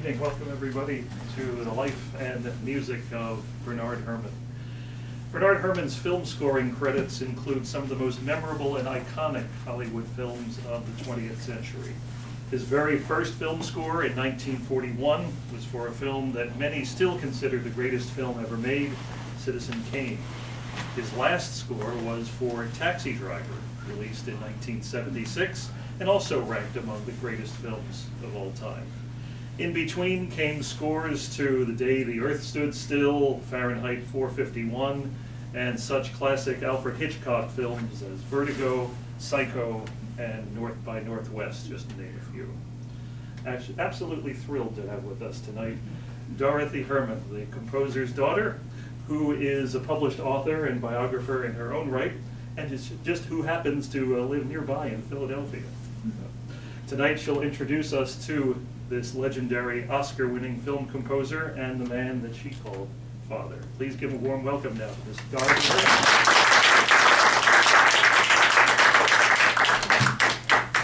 evening. Welcome everybody to the life and music of Bernard Herrmann. Bernard Herrmann's film scoring credits include some of the most memorable and iconic Hollywood films of the 20th century. His very first film score in 1941 was for a film that many still consider the greatest film ever made, Citizen Kane. His last score was for Taxi Driver, released in 1976, and also ranked among the greatest films of all time. In between came scores to The Day the Earth Stood Still, Fahrenheit 451, and such classic Alfred Hitchcock films as Vertigo, Psycho, and North by Northwest, just to name a few. Actually, absolutely thrilled to have with us tonight Dorothy Herrmann, the composer's daughter, who is a published author and biographer in her own right, and is just who happens to live nearby in Philadelphia. Tonight she'll introduce us to this legendary Oscar-winning film composer and the man that she called father. Please give a warm welcome now to Miss Dorothy Herrmann.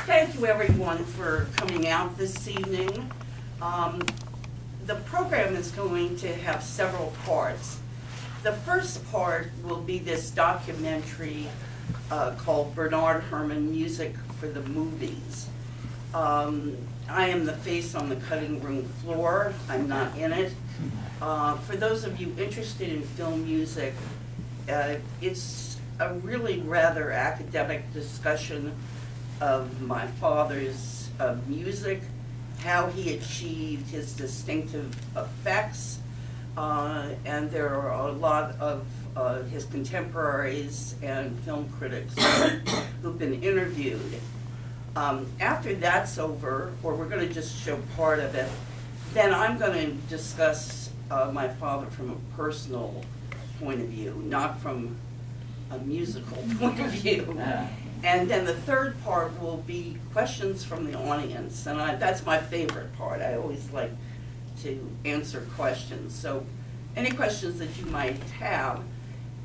Thank you everyone for coming out this evening. The program is going to have several parts. The first part will be this documentary called Bernard Herrmann, Music for the Movies. I am the face on the cutting room floor. I'm not in it. For those of you interested in film music, it's a really rather academic discussion of my father's music, how he achieved his distinctive effects, and there are a lot of his contemporaries and film critics who've been interviewed. After that's over, or we're going to just show part of it, then I'm going to discuss my father from a personal point of view, not from a musical point of view. And then the third part will be questions from the audience, and that's my favorite part. I always like to answer questions. So any questions that you might have,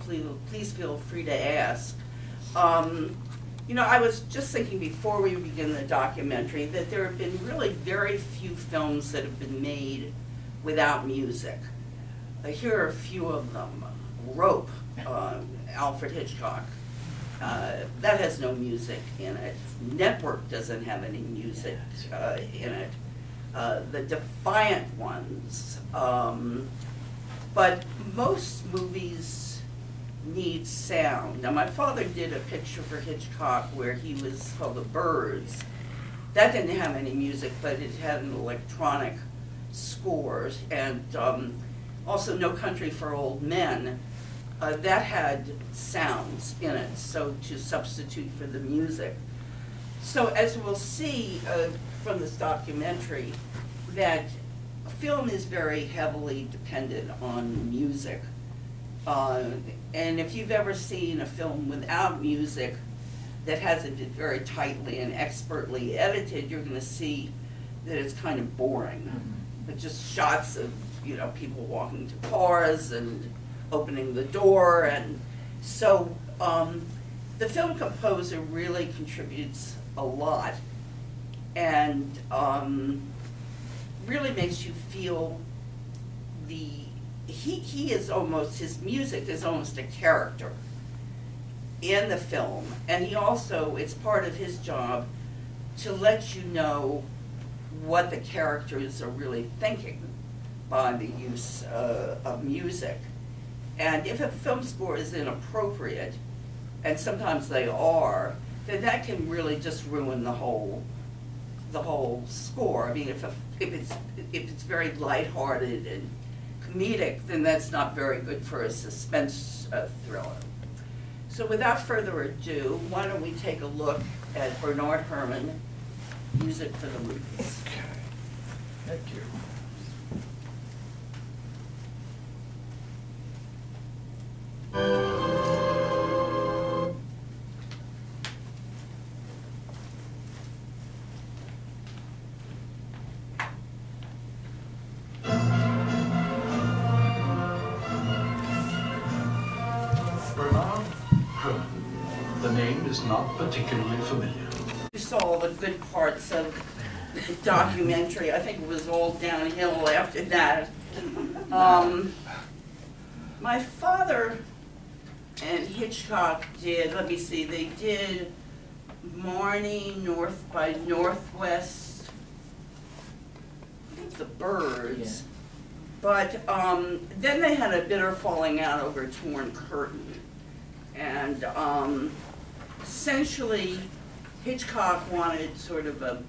please feel free to ask. You know, I was just thinking before we begin the documentary that there have been really very few films that have been made without music. Here are a few of them. Rope, Alfred Hitchcock. That has no music in it. Network doesn't have any music in it. The Defiant Ones. But most movies need sound. Now my father did a picture for Hitchcock where he was called The Birds. That didn't have any music, but it had an electronic score. And also No Country for Old Men. That had sounds in it, so to substitute for the music. So as we'll see from this documentary, that film is very heavily dependent on music. And if you've ever seen a film without music that hasn't been very tightly and expertly edited, you're going to see that it's kind of boring. It's just shots of, you know, people walking to cars and opening the door, and so the film composer really contributes a lot and really makes you feel he is almost, his music is almost a character in the film, and he also, it's part of his job to let you know what the characters are really thinking by the use of music. And if a film score is inappropriate, and sometimes they are, then that can really just ruin the whole score. I mean, if it's very lighthearted and comedic, then that's not very good for a suspense thriller. So without further ado, why don't we take a look at Bernard Herrmann, Music for the Movies. Okay, thank you. Bernard Herrmann. The name is not particularly familiar. You saw all the good parts of documentary. I think it was all downhill after that. My father and Hitchcock did, let me see, they did Marnie, North by Northwest, I think The Birds. Yeah. But then they had a bitter falling out over Torn Curtain. And essentially, Hitchcock wanted sort of a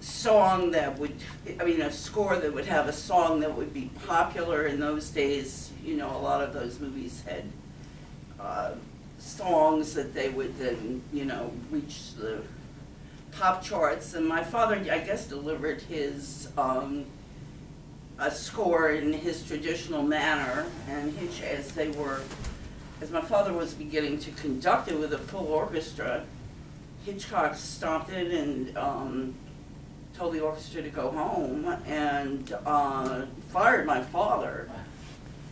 song that would, I mean, a score that would have a song that would be popular in those days. You know, a lot of those movies had songs that they would then, you know, reach the pop charts. And my father, I guess, delivered his a score in his traditional manner. And Hitch, as my father was beginning to conduct it with a full orchestra, Hitchcock stopped it and told the orchestra to go home and fired my father.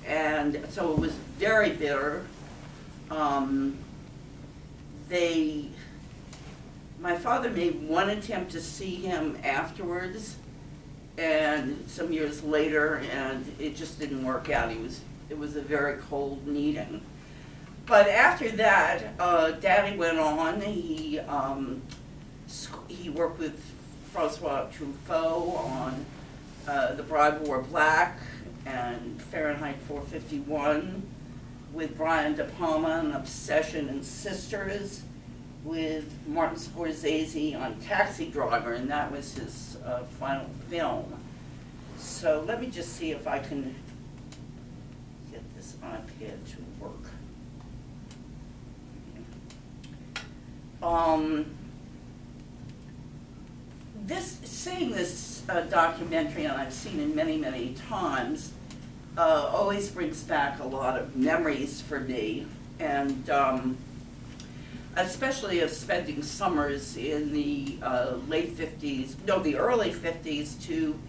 And so it was very bitter. My father made one attempt to see him afterwards, and some years later, and it just didn't work out. It was a very cold meeting. But after that, Daddy went on. He worked with Francois Truffaut on The Bride Wore Black and Fahrenheit 451, with Brian De Palma on Obsession and Sisters, with Martin Scorsese on Taxi Driver, and that was his final film. So let me just see if I can get this iPad to work. Seeing this documentary, and I've seen it many, many times, always brings back a lot of memories for me, and especially of spending summers in the late 50s, no, the early 50s to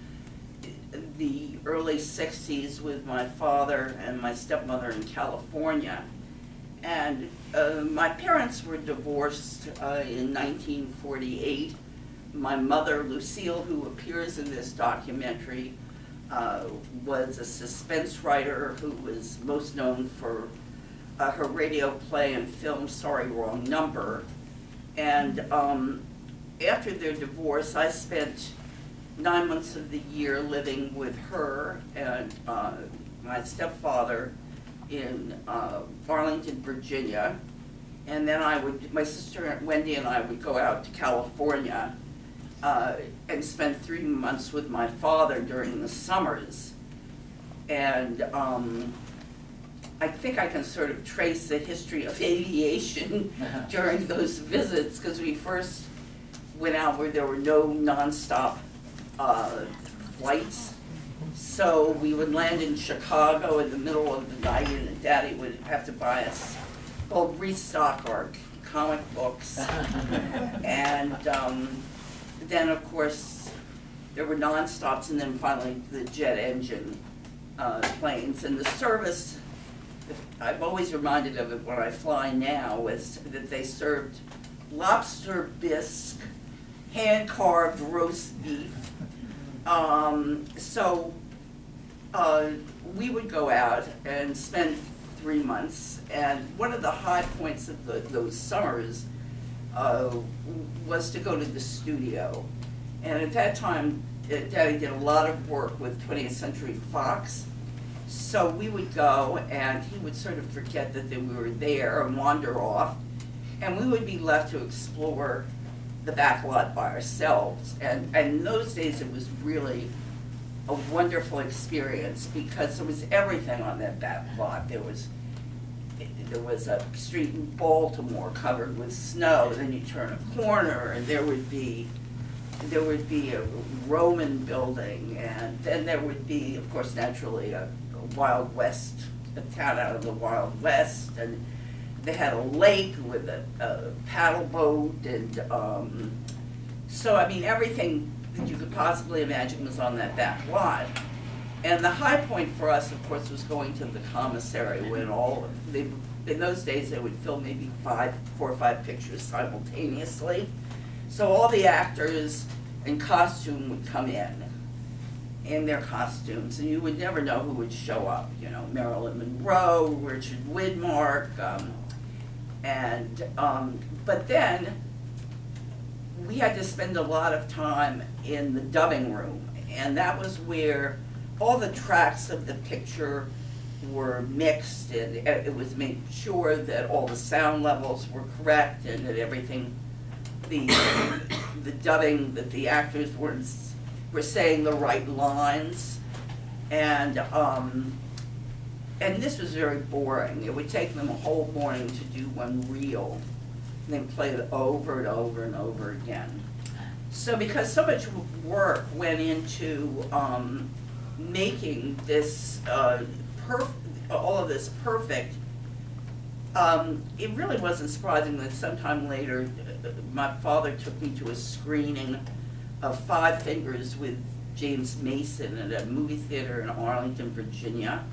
the early 60s with my father and my stepmother in California. And my parents were divorced in 1948. My mother, Lucille, who appears in this documentary, was a suspense writer who was most known for her radio play and film Sorry Wrong Number. And after their divorce, I spent 9 months of the year living with her and my stepfather in Arlington, Virginia. And then my sister Wendy and I would go out to California and spend 3 months with my father during the summers. And I think I can sort of trace the history of aviation during those visits, because we first went out where there were no nonstop flights. So we would land in Chicago in the middle of the night, and Daddy would have to buy us, well, restock our comic books. And then, of course, there were nonstops, and then finally the jet engine planes. And the service, I'm always reminded of it when I fly now, is that they served lobster bisque, hand-carved roast beef. So we would go out and spend 3 months, and one of the high points of those summers was to go to the studio. And at that time, Daddy did a lot of work with 20th Century Fox. So we would go, and he would sort of forget that we were there and wander off, and we would be left to explore the back lot by ourselves. And in those days, it was really a wonderful experience, because there was everything on that back lot. There was a street in Baltimore covered with snow. Then you turn a corner, and there would be a Roman building, and then there would be, of course, naturally a Wild West, a town out of the Wild West, and they had a lake with a paddle boat, and so I mean everything that you could possibly imagine was on that back lot. And the high point for us, of course, was going to the commissary, when in those days they would film maybe 4 or 5 pictures simultaneously. So all the actors in costume would come in their costumes, and you would never know who would show up. You know, Marilyn Monroe, Richard Widmark, but then we had to spend a lot of time in the dubbing room, and that was where all the tracks of the picture were mixed, and it was made sure that all the sound levels were correct and that everything, the dubbing, that the actors were saying the right lines, and this was very boring. It would take them a whole morning to do one reel, and then play it over and over and over again. So because so much work went into making this all of this perfect, it really wasn't surprising that sometime later my father took me to a screening of Five Fingers with James Mason at a movie theater in Arlington, Virginia.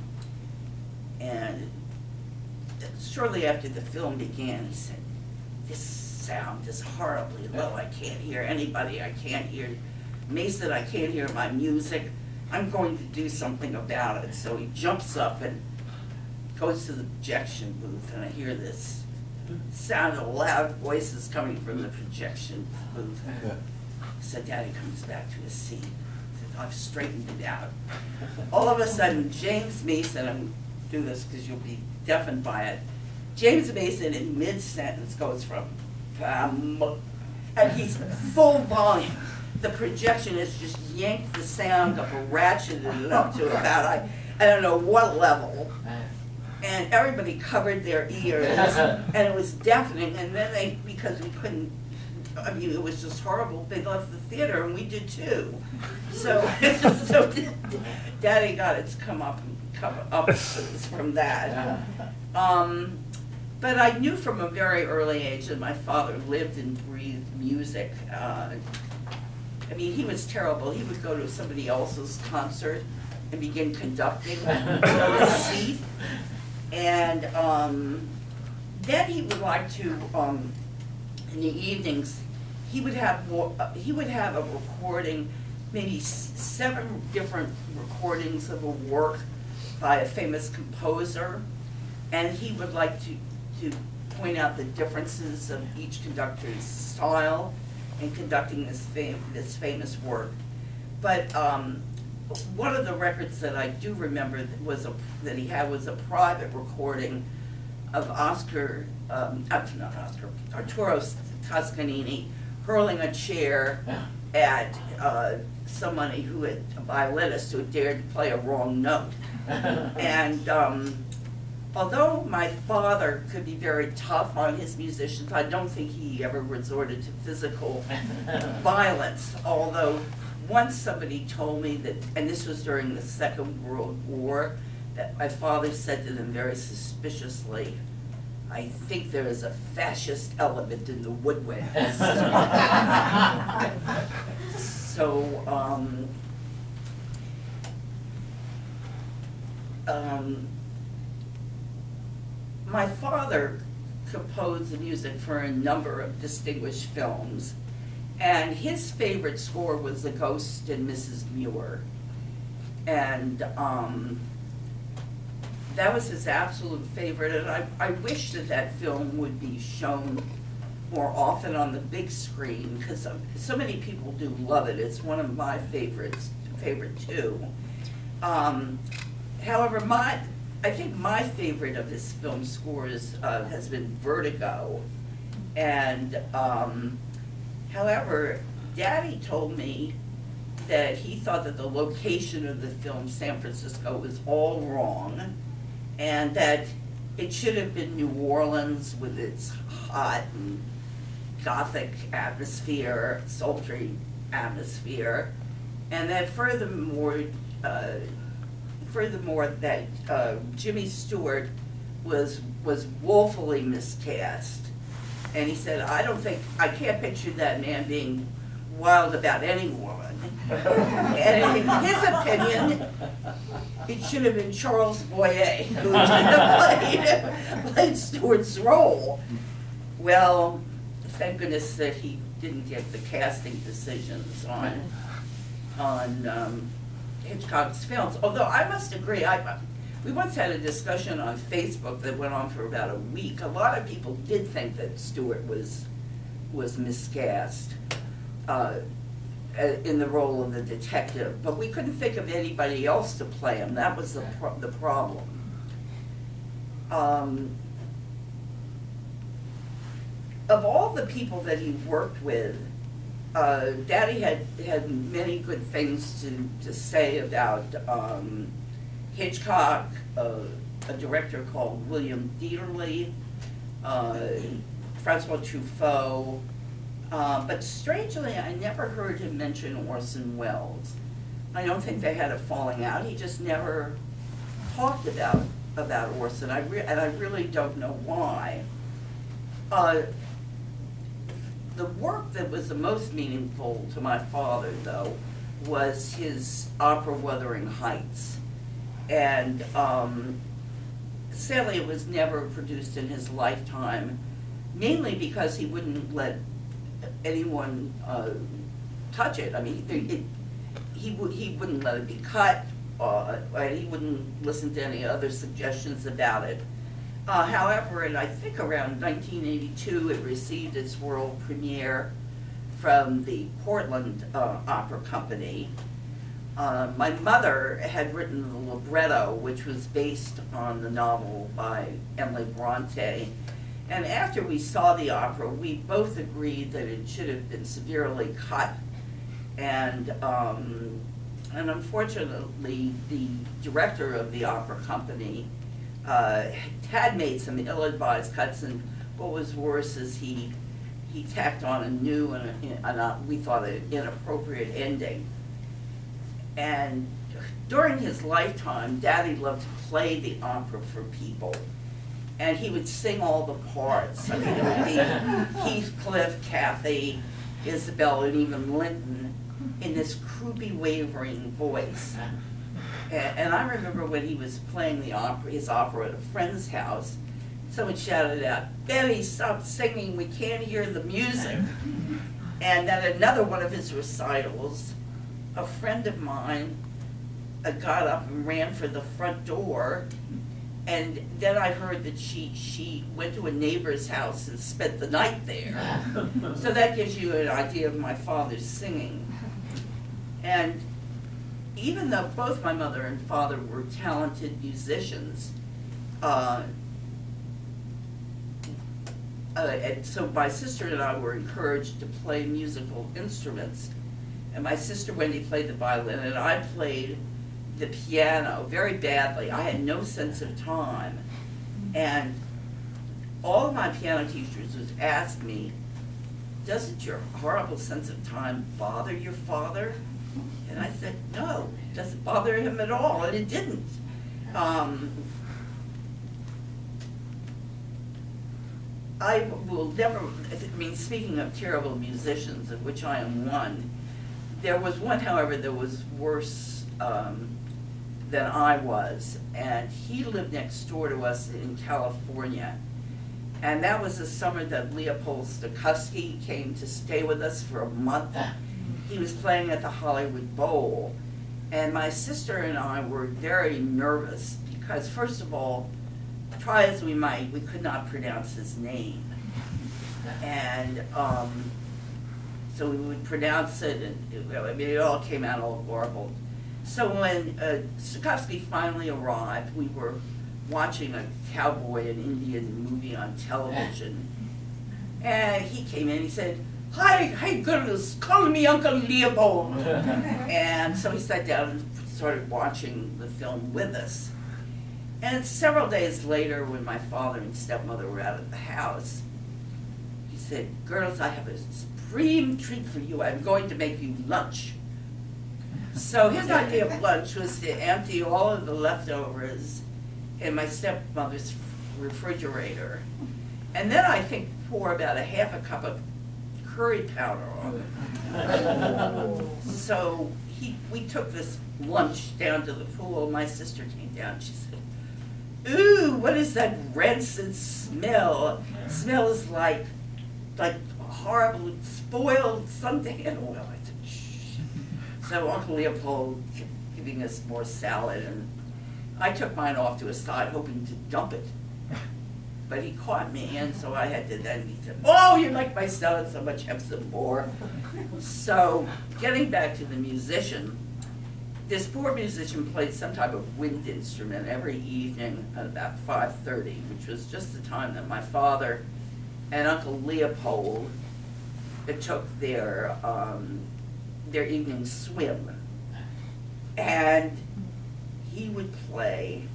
And shortly after the film began, he said, "This sound is horribly low. I can't hear anybody. I can't hear Mason. I can't hear my music. I'm going to do something about it." So he jumps up and goes to the projection booth, and I hear this sound of loud voices coming from the projection booth. So Daddy comes back to his seat. He said, "I've straightened it out." All of a sudden, James Mason, I'm do this because you'll be deafened by it. James Mason in mid-sentence goes from, and he's full volume. The projectionist just yanked the sound up and ratcheted it up to about, I don't know what level. And everybody covered their ears, and it was deafening. And then because we couldn't, I mean, it was just horrible. They left the theater, and we did too. So Daddy got its come up from that. But I knew from a very early age that my father lived and breathed music. I mean, he was terrible. He would go to somebody else's concert and begin conducting from his seat. And then he would like to, in the evenings, he would have a recording, maybe 7 different recordings of a work by a famous composer, and he would like to point out the differences of each conductor's style in conducting this famous work. But one of the records that I do remember that he had was a private recording of Arturo Toscanini hurling a chair at somebody who had, a violinist who had dared to play a wrong note. And although my father could be very tough on his musicians, I don't think he ever resorted to physical violence. Although once somebody told me that, and this was during the Second World War, that my father said to them very suspiciously, "I think there is a fascist element in the woodwinds." So, my father composed the music for a number of distinguished films, and his favorite score was The Ghost and Mrs. Muir. And that was his absolute favorite, and I wish that film would be shown more often on the big screen, because so many people do love it. It's one of my favorite too. However, I think my favorite of his film scores has been Vertigo. And however, Daddy told me that he thought that the location of the film, San Francisco, was all wrong, and that it should have been New Orleans with its hot and Gothic atmosphere, sultry atmosphere, and that furthermore that Jimmy Stewart was woefully miscast. And he said, I can't picture that man being wild about any woman. And in his opinion, it should have been Charles Boyer who played Stewart's role. Well, thank goodness that he didn't get the casting decisions on Hitchcock's films. Although I must agree, we once had a discussion on Facebook that went on for about a week. A lot of people did think that Stewart was miscast in the role of the detective, but we couldn't think of anybody else to play him. That was the problem. Of all the people that he worked with, Daddy had many good things to say about Hitchcock, a director called William Dieterle, Francois Truffaut, but strangely, I never heard him mention Orson Welles. I don't think they had a falling out. He just never talked about Orson, and I really don't know why. The work that was the most meaningful to my father, though, was his opera Wuthering Heights. And sadly, it was never produced in his lifetime, mainly because he wouldn't let anyone touch it. I mean, he wouldn't let it be cut, and he wouldn't listen to any other suggestions about it. However, in I think around 1982, it received its world premiere from the Portland Opera Company. My mother had written the libretto, which was based on the novel by Emily Bronte. And after we saw the opera, we both agreed that it should have been severely cut. And unfortunately, the director of the opera company had made some ill-advised cuts, and what was worse is he tacked on a new and we thought an inappropriate ending. And during his lifetime, Daddy loved to play the opera for people, and he would sing all the parts. I mean, it would be Heathcliff, Kathy, Isabel, and even Linton in this croupy, wavering voice. And I remember when he was playing his opera at a friend's house, someone shouted out, "Betty, stop singing, we can't hear the music." And at another one of his recitals, a friend of mine got up and ran for the front door, and then I heard that she went to a neighbor's house and spent the night there. So that gives you an idea of my father's singing. And even though both my mother and father were talented musicians, and so my sister and I were encouraged to play musical instruments. And my sister Wendy played the violin, and I played the piano very badly. I had no sense of time. And all of my piano teachers would ask me, "Doesn't your horrible sense of time bother your father?" And I said, "No, it doesn't bother him at all," and it didn't. I will never, I mean, speaking of terrible musicians, of which I am one, there was one, however, that was worse than I was, and he lived next door to us in California. And that was the summer that Leopold Stokowski came to stay with us for a month. He was playing at the Hollywood Bowl, and my sister and I were very nervous because, first of all, try as we might, we could not pronounce his name. And so we would pronounce it, and I mean, it all came out all garbled. So when Stokowski finally arrived, we were watching a cowboy and Indian movie on television, and he came in, he said, Hi girls, call me Uncle Leopold." And so he sat down and started watching the film with us. And several days later, when my father and stepmother were out of the house, he said, "Girls, I have a supreme treat for you. I'm going to make you lunch." So his idea of lunch was to empty all of the leftovers in my stepmother's refrigerator. And then I think pour about a half a cup of curry powder on it. So we took this lunch down to the pool. My sister came down, she said, "Ooh, what is that rancid smell? It smells like horrible, spoiled Sunday in oil. I said, shh. So Uncle Leopold kept giving us more salad, and I took mine off to a side hoping to dump it. But he caught me, and so I had to then, he said, oh, you like my salad so much, have some more. So, getting back to the musician, this poor musician played some type of wind instrument every evening at about 5:30, which was just the time that my father and Uncle Leopold took their evening swim. And he would play,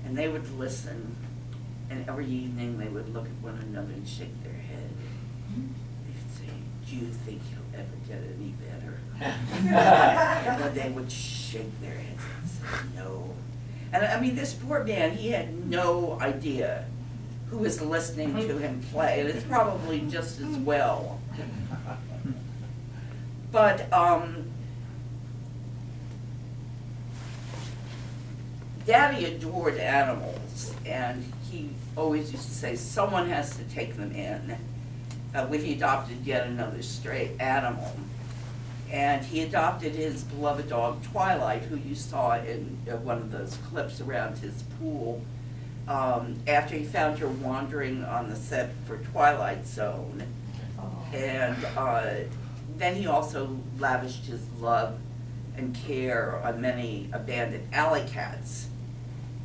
and they would listen, and every evening they would look at one another and shake their head. They'd say, do you think you'll ever get any better? And they would shake their heads and say, no. And I mean, this poor man, he had no idea who was listening to him play, and it's probably just as well. But Daddy adored animals, and he always used to say, someone has to take them in. When he adopted yet another stray animal. And he adopted his beloved dog, Twilight, who you saw in one of those clips around his pool, after he found her wandering on the set for Twilight Zone. And then he also lavished his love and care on many abandoned alley cats.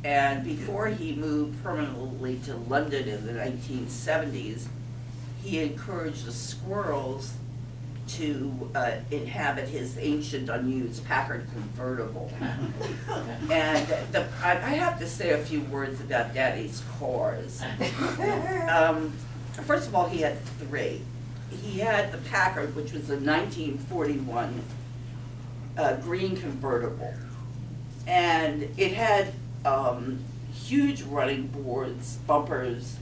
And before he moved permanently to London in the 1970s, he encouraged the squirrels to inhabit his ancient, unused Packard convertible. And I have to say a few words about Daddy's cars. First of all, he had three. He had the Packard, which was a 1941 green convertible. And it had huge running boards, bumpers.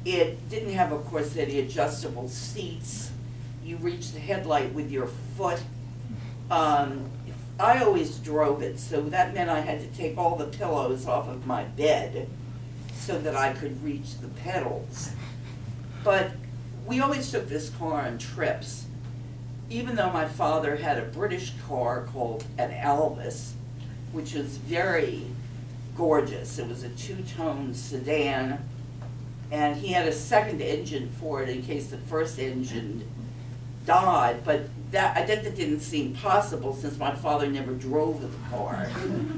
It didn't have, of course, any adjustable seats. You reached the headlight with your foot. I always drove it, so that meant I had to take all the pillows off of my bed so that I could reach the pedals. But we always took this car on trips. Even though my father had a British car called an Elvis, which was very gorgeous. It was a two-tone sedan, and he had a second engine for it in case the first engine died, but that didn't seem possible since my father never drove the car.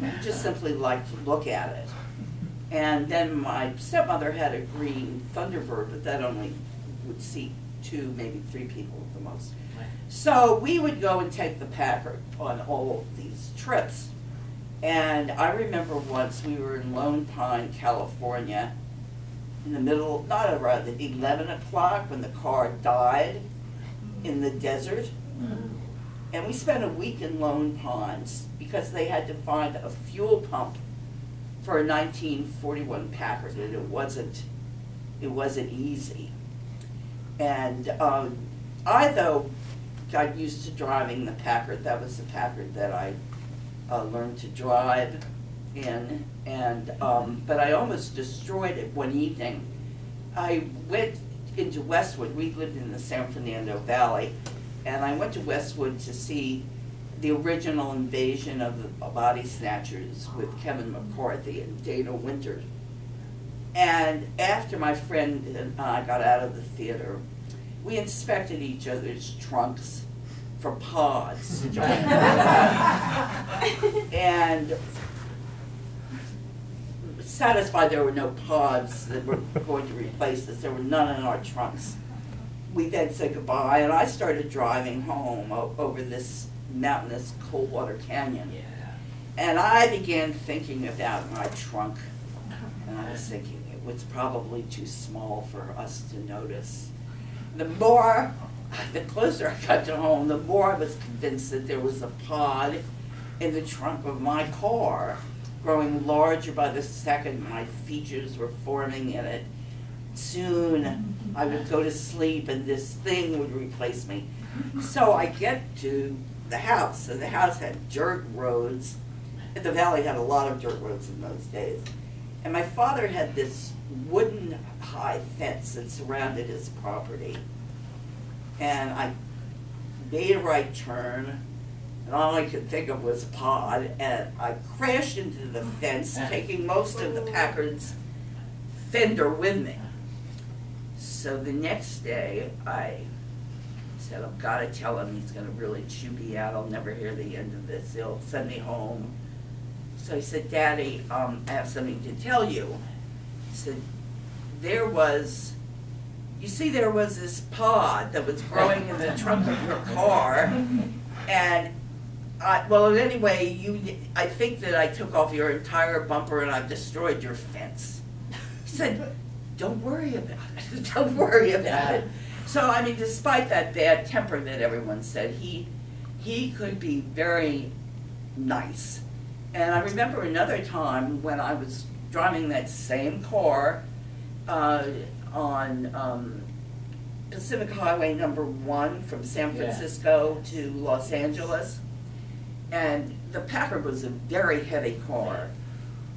He just simply liked to look at it. And then my stepmother had a green Thunderbird, but that only would seat two, maybe three people at the most. So we would go and take the Packard on all of these trips. And I remember once we were in Lone Pine, California, in the middle, not around 11 o'clock when the car died in the desert. And we spent a week in Lone Pines because they had to find a fuel pump for a 1941 Packard, and it wasn't easy. And I, though, got used to driving the Packard. That was the Packard that I learned to drive in, and but I almost destroyed it one evening. I went into Westwood. We lived in the San Fernando Valley, and I went to Westwood to see the original Invasion of the Body Snatchers with Kevin McCarthy and Dana Winters. And after my friend and I got out of the theater, we inspected each other's trunks for pods. And satisfied there were no pods that were going to replace us. There were none in our trunks. We then said goodbye, and I started driving home over this mountainous Coldwater Canyon. Yeah. And I began thinking about my trunk, and I was thinking it was probably too small for us to notice. The closer I got to home, the more I was convinced that there was a pod in the trunk of my car, growing larger by the second. My features were forming in it. Soon I would go to sleep and this thing would replace me. So I get to the house, and the house had dirt roads. The valley had a lot of dirt roads in those days. And my father had this wooden high fence that surrounded his property. and I made a right turn, and all I could think of was pod, and I crashed into the fence, taking most of the Packard's fender with me. So the next day, I said, I've got to tell him he's going to really chew me out. I'll never hear the end of this. He'll send me home. So he said, Daddy, I have something to tell you. He said, there was this pod that was growing in the trunk of your car, and anyway, I think that I took off your entire bumper and I've destroyed your fence. He said, don't worry about it. Don't worry about it. So, I mean, despite that bad temper that everyone said, he could be very nice. And I remember another time when I was driving that same car on Pacific Highway number 1 from San Francisco to Los Angeles. And the Packard was a very heavy car.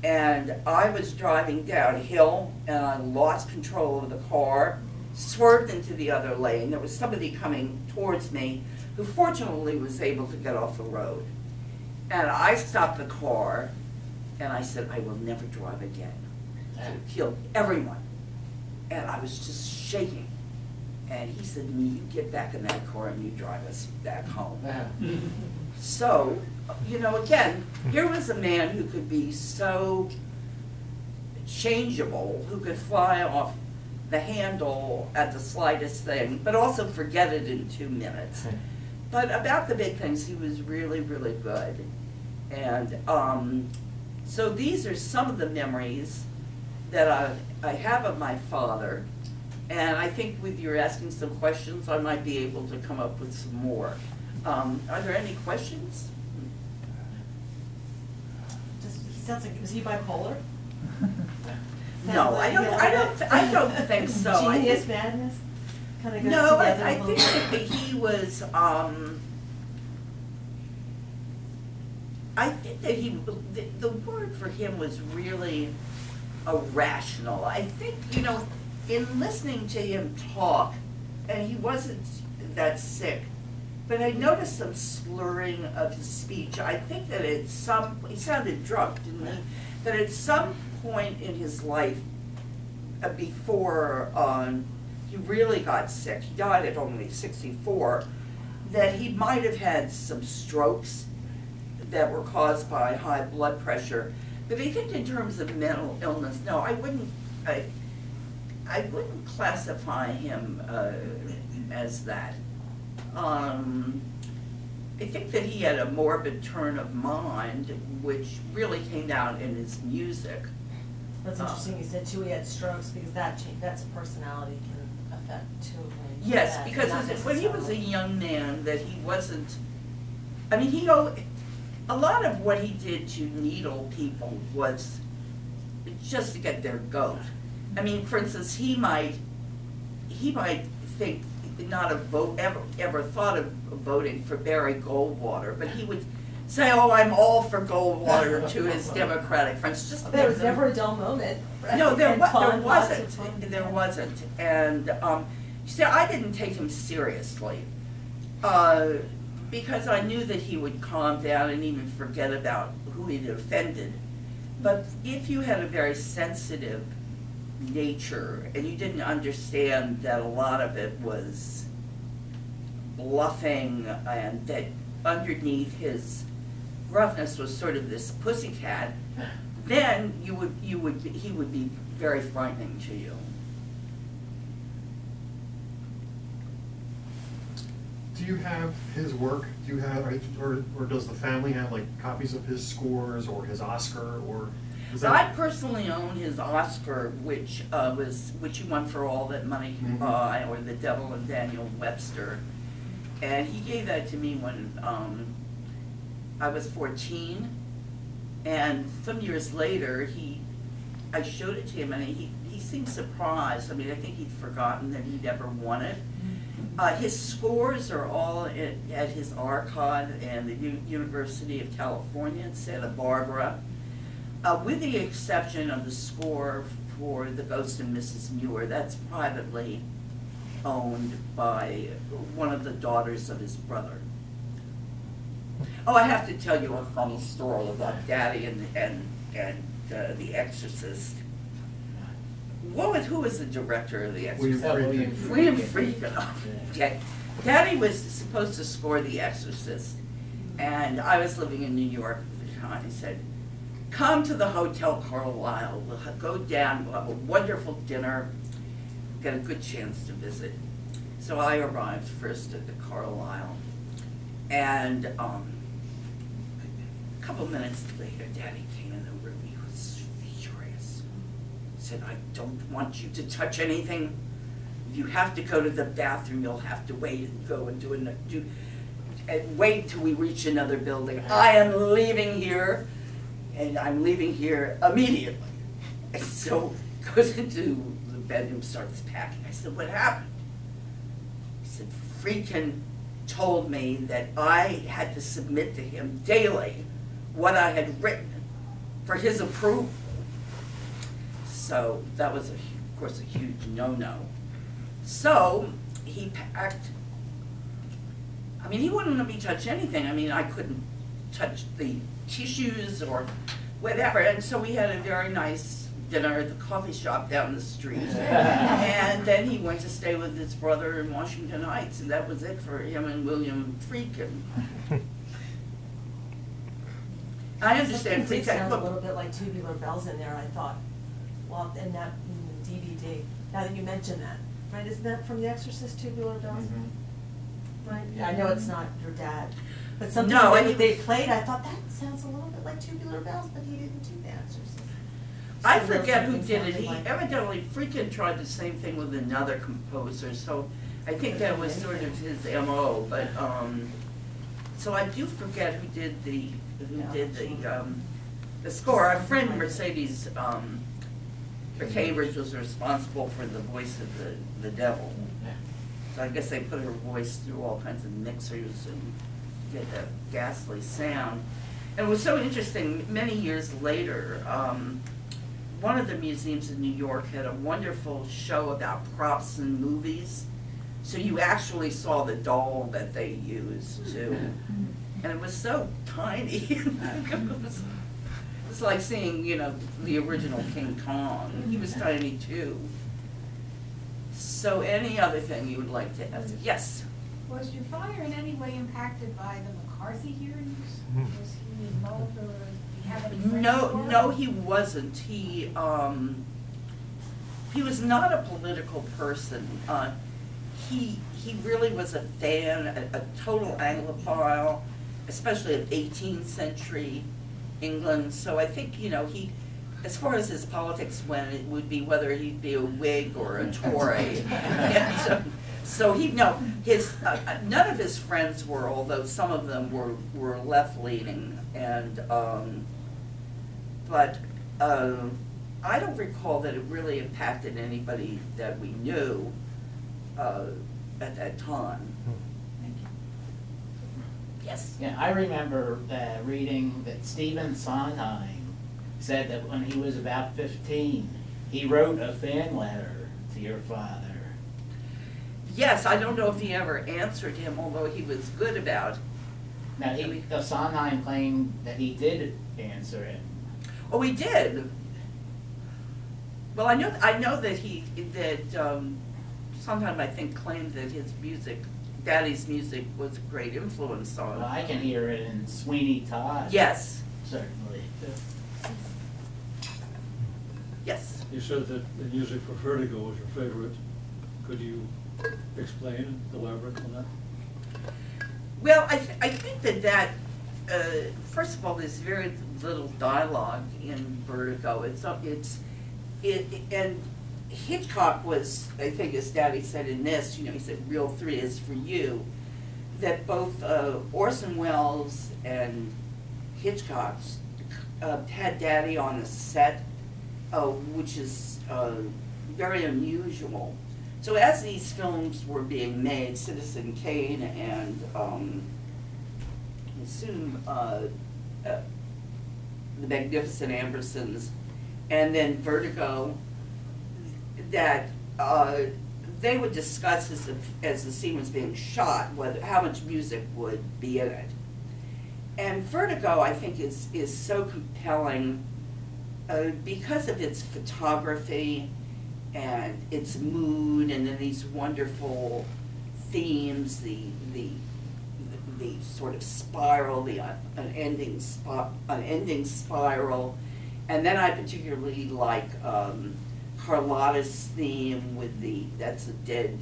And I was driving downhill and I lost control of the car, swerved into the other lane. There was somebody coming towards me who fortunately was able to get off the road. And I stopped the car and I said, I will never drive again. It killed everyone. And I was just shaking. And he said to me, you get back in that car and you drive us back home. So, you know, again, here was a man who could be so changeable, who could fly off the handle at the slightest thing, but also forget it in 2 minutes. But about the big things, he was really, really good. And so these are some of the memories that I have of my father. And I think with your asking some questions, I might be able to come up with some more. Are there any questions? He sounds like, is he bipolar? No, I don't think so. Genius, madness? Kind of goes No, together I a little think bit. that he was, I think that the word for him was really irrational. I think, you know, in listening to him talk, and he wasn't that sick, but I noticed some slurring of his speech. I think that he sounded drunk, didn't he? That at some point in his life, before he really got sick, he died at only 64, that he might have had some strokes that were caused by high blood pressure. But I think in terms of mental illness, no, I wouldn't classify him as that. I think that he had a morbid turn of mind, which really came out in his music. That's interesting. You said too he had strokes because that's a personality can affect too. Right? Yes, That, because not when he was a young man, that he wasn't. I mean, a lot of what he did to needle people was just to get their goat. I mean, for instance, he might think not ever thought of voting for Barry Goldwater, but he would say, "Oh, I'm all for Goldwater" to his Democratic friends. Just there was never a dull moment. Right? No, there wasn't. Fun. There wasn't, and you see, I didn't take him seriously because I knew that he would calm down and even forget about who he'd offended. But if you had a very sensitive nature and you didn't understand that a lot of it was bluffing and that underneath his roughness was sort of this pussycat, then he would be very frightening to you. Do you have his work? Do you have, or does the family have like copies of his scores or his Oscar, or? So I personally own his Oscar, which he won for All That Money Can Buy, or The Devil and Daniel Webster, and he gave that to me when I was 14, and some years later I showed it to him, and he seemed surprised. I mean, I think he'd forgotten that he'd ever won it. His scores are all at his archive in the University of California in Santa Barbara. With the exception of the score for The Ghost of Mrs. Muir, that's privately owned by one of the daughters of his brother. Oh, I have to tell you a funny story about Daddy and The Exorcist. Who was the director of The Exorcist? William Friedkin. Okay. Daddy was supposed to score The Exorcist, and I was living in New York at the time. He said, "Come to the Hotel Carlisle. We'll go down. We'll have a wonderful dinner. Get a good chance to visit." So I arrived first at the Carlisle, and a couple minutes later, Daddy came in the room. He was furious. He said, "I don't want you to touch anything. If you have to go to the bathroom, you'll have to wait and go and and wait till we reach another building. I am leaving here, and I'm leaving here immediately." And so goes into the bedroom, starts packing. I said, "What happened?" He said, "Friedkin told me that I had to submit to him daily what I had written for his approval." So that was, of course, a huge no-no. So he packed. I mean, he wouldn't let me touch anything. I mean, I couldn't touch the tissues or whatever. And so we had a very nice dinner at the coffee shop down the street. And then he went to stay with his brother in Washington Heights, and that was it for him and William Friedkin. I understand Something did sound a Friedkin. little bit like Tubular Bells in there, I thought. Well, in that in the DVD, now that you mention that, right, isn't that from The Exorcist, Tubular Bells? Right, I know it's not your dad, but something No, that I- they played, I thought that sounds a little bit like Tubular Bells, but he didn't do The Exorcist. I So there forget was who something did it. He sounding like- evidently Friedkin tried the same thing with another composer, so I think that was sort of his MO. But so I do forget who did the score. Our friend Mercedes Cambridge was responsible for the voice of the devil. So I guess they put her voice through all kinds of mixers and get that ghastly sound. And it was so interesting, many years later, one of the museums in New York had a wonderful show about props in movies. So you actually saw the doll that they used too. And it was so tiny. It's like seeing, the original King Kong. He was tiny too. So any other thing you would like to ask? Yes? Was your father in any way impacted by the McCarthy hearings? Was he involved, or did he have any friends? No, he wasn't. He was not a political person. He really was a fan, a total Anglophile, especially of 18th century England. So I think, he, as far as his politics went, it would be whether he'd be a Whig or a Tory. And so none of his friends were, although some of them were left-leaning. And but I don't recall that it really impacted anybody that we knew at that time. Thank you. Yes. Yeah, I remember reading that Stephen Sondheim said that when he was about 15, he wrote a fan letter to your father. Yes, I don't know if he ever answered him, although he was good about. Now, the Sondheim claimed that he did answer him. Oh, he did. Well, I know that Sondheim, I think, claimed that his music, Daddy's music, was a great influence on. Well, I can hear it in Sweeney Todd. Yes. Certainly. Yes. You said that the music for Vertigo was your favorite. Could you explain, elaborate on that? Well, I think that first of all, there's very little dialogue in Vertigo. And Hitchcock was, I think, as Daddy said in this, he said, "Reel 3 is for you." That both Orson Welles and Hitchcock had Daddy on the set, which is very unusual. So as these films were being made, Citizen Kane and soon The Magnificent Ambersons, and then Vertigo, that they would discuss as the scene was being shot, how much music would be in it. And Vertigo, I think, is so compelling because of its photography and its mood, and then these wonderful themes, the sort of spiral, the unending spiral. And then I particularly like Carlotta's theme with that's a dead,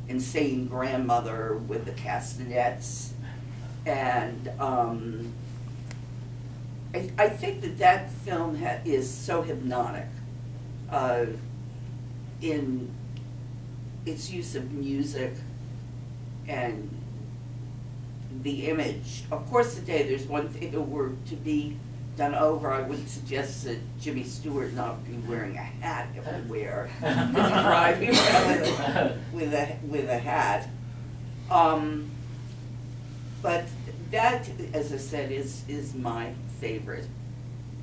insane grandmother with the castanets. And I think that film is so hypnotic in its use of music and the image. Of course, today there's one thing, if it were to be done over, I would suggest that Jimmy Stewart not be wearing a hat everywhere. He's driving around with a hat. But that, as I said, is my favorite.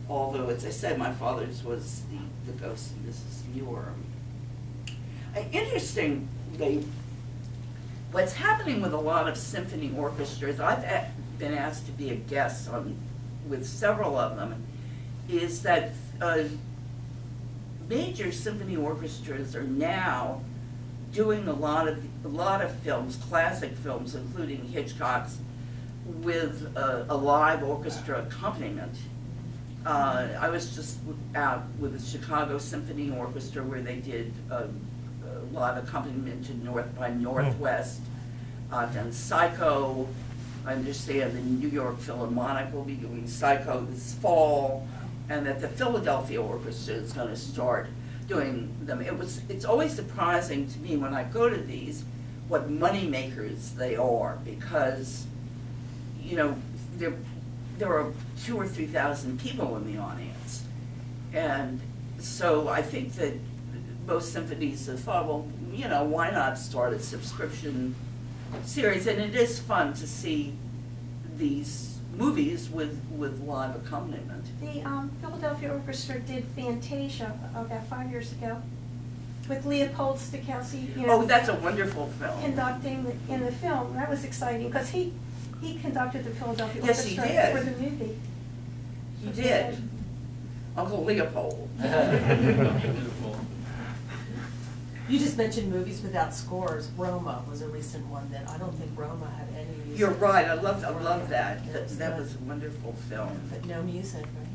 Although, as I said, my father's was the Ghost of Mrs. Muir. Interestingly, what's happening with a lot of symphony orchestras, I've been asked to be a guest with several of them, is that major symphony orchestras are now doing a lot of films, classic films, including Hitchcock's, with a live orchestra accompaniment. I was just out with the Chicago Symphony Orchestra where they did a live accompaniment to North by Northwest. I've done Psycho. I understand the New York Philharmonic will be doing Psycho this fall, and that the Philadelphia Orchestra is going to start doing them. It's always surprising to me when I go to these what money makers they are, because there are 2,000 or 3,000 people in the audience, and so I think that most symphonies have thought, well, why not start a subscription series? And it is fun to see these movies with live accompaniment. The Philadelphia Orchestra did Fantasia about 5 years ago with Leopold Stokowski. Oh, that's a wonderful film. Conducting in the film. That was exciting because he conducted the Philadelphia Yes, he Orchestra did. for the movie. He did. Uncle Leopold. You just mentioned movies without scores. Roma was a recent one that I don't think Roma had any music. You're right. I love that. It That was a wonderful film. But no music, right?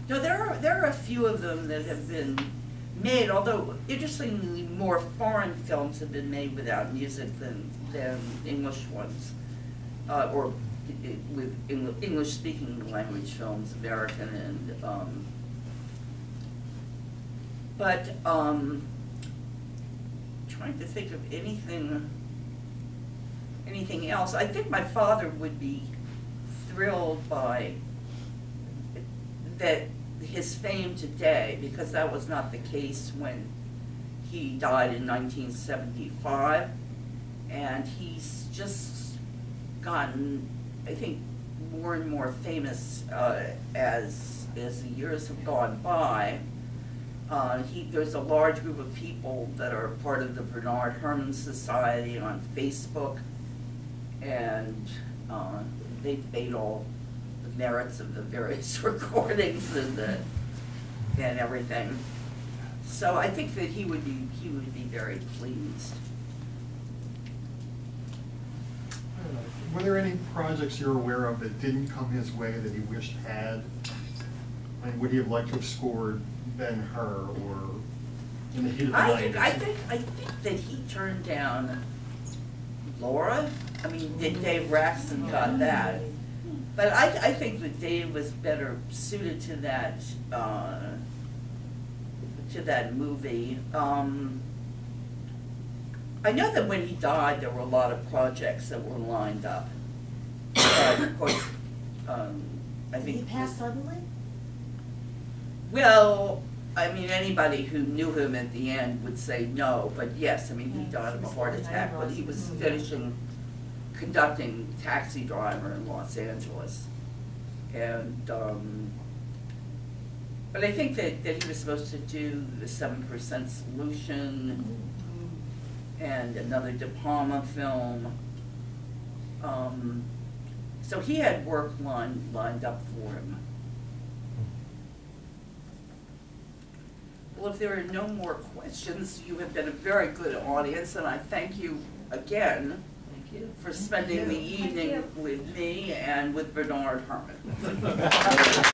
No, there are a few of them that have been made, although interestingly more foreign films have been made without music than English ones, or with English-speaking language films, American and. Trying to think of anything else. I think my father would be thrilled by his fame today, because that was not the case when he died in 1975, and he's just gotten, I think, more and more famous as the years have gone by. There's a large group of people that are part of the Bernard Herrmann Society on Facebook, and they debate all the merits of the various recordings and everything. So I think that he would be very pleased. Were there any projects you're aware of that didn't come his way that he wished had? I mean, would he have liked to have scored Ben-Hur or In the Heat of the Night? I think that he turned down Laura. I mean, Dave Braxton got that, but I think that Dave was better suited to that movie. I know that when he died, there were a lot of projects that were lined up. Of course, I think. Did he pass suddenly? Well, I mean, anybody who knew him at the end would say no, but yes, I mean, he died of a heart attack, but he was finishing conducting Taxi Driver in Los Angeles. And, but I think that he was supposed to do the 7% Solution, and another De Palma film. So he had work lined up for him. Well, if there are no more questions, you have been a very good audience, and I thank you again for spending the evening with me and with Bernard Herrmann.